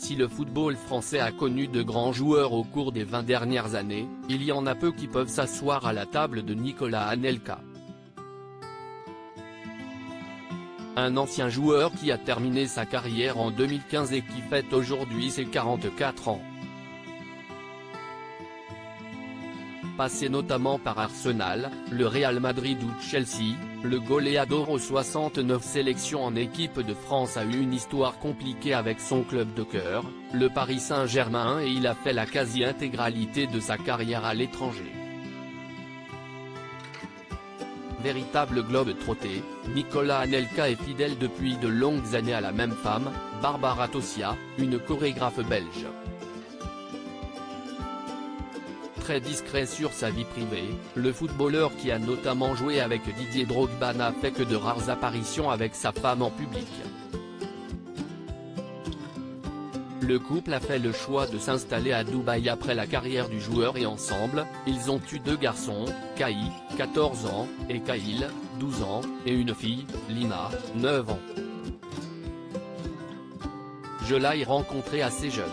Si le football français a connu de grands joueurs au cours des 20 dernières années, il y en a peu qui peuvent s'asseoir à la table de Nicolas Anelka. Un ancien joueur qui a terminé sa carrière en 2015 et qui fête aujourd'hui ses 44 ans. Passé notamment par Arsenal, le Real Madrid ou Chelsea, le goleador aux 69 sélections en équipe de France a eu une histoire compliquée avec son club de cœur, le Paris Saint-Germain, et il a fait la quasi-intégralité de sa carrière à l'étranger. Véritable globe-trotté, Nicolas Anelka est fidèle depuis de longues années à la même femme, Barbara Tossia, une chorégraphe belge. Très discret sur sa vie privée, le footballeur qui a notamment joué avec Didier Drogba n'a fait que de rares apparitions avec sa femme en public. Le couple a fait le choix de s'installer à Dubaï après la carrière du joueur et ensemble, ils ont eu 2 garçons, Kai, 14 ans, et Kyle, 12 ans, et une fille, Lina, 9 ans. Je l'ai rencontré assez jeune.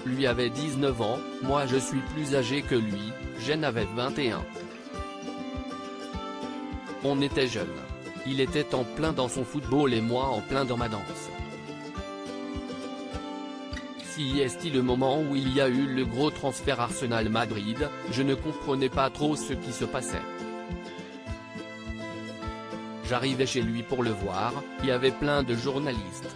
Lui avait 19 ans, moi je suis plus âgé que lui, j'en avais 21. On était jeunes. Il était en plein dans son football et moi en plein dans ma danse. Si est-il le moment où il y a eu le gros transfert Arsenal-Madrid, je ne comprenais pas trop ce qui se passait. J'arrivais chez lui pour le voir, il y avait plein de journalistes.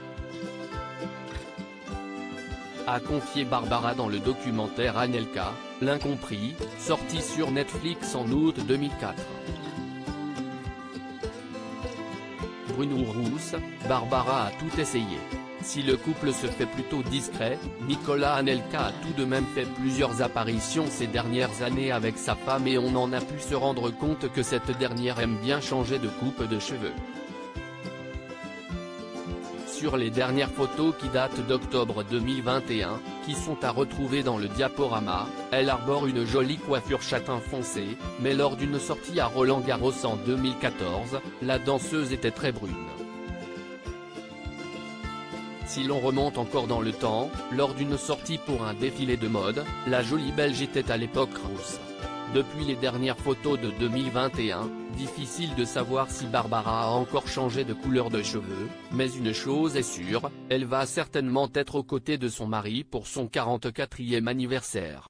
A confié Barbara dans le documentaire Anelka, l'incompris, sorti sur Netflix en août 2004. Bruno Rousse, Barbara a tout essayé. Si le couple se fait plutôt discret, Nicolas Anelka a tout de même fait plusieurs apparitions ces dernières années avec sa femme et on en a pu se rendre compte que cette dernière aime bien changer de coupe de cheveux. Sur les dernières photos qui datent d'octobre 2021, qui sont à retrouver dans le diaporama, elle arbore une jolie coiffure châtain foncé, mais lors d'une sortie à Roland-Garros en 2014, la danseuse était très brune. Si l'on remonte encore dans le temps, lors d'une sortie pour un défilé de mode, la jolie Belge était à l'époque rousse. Depuis les dernières photos de 2021, difficile de savoir si Barbara a encore changé de couleur de cheveux, mais une chose est sûre, elle va certainement être aux côtés de son mari pour son 44e anniversaire.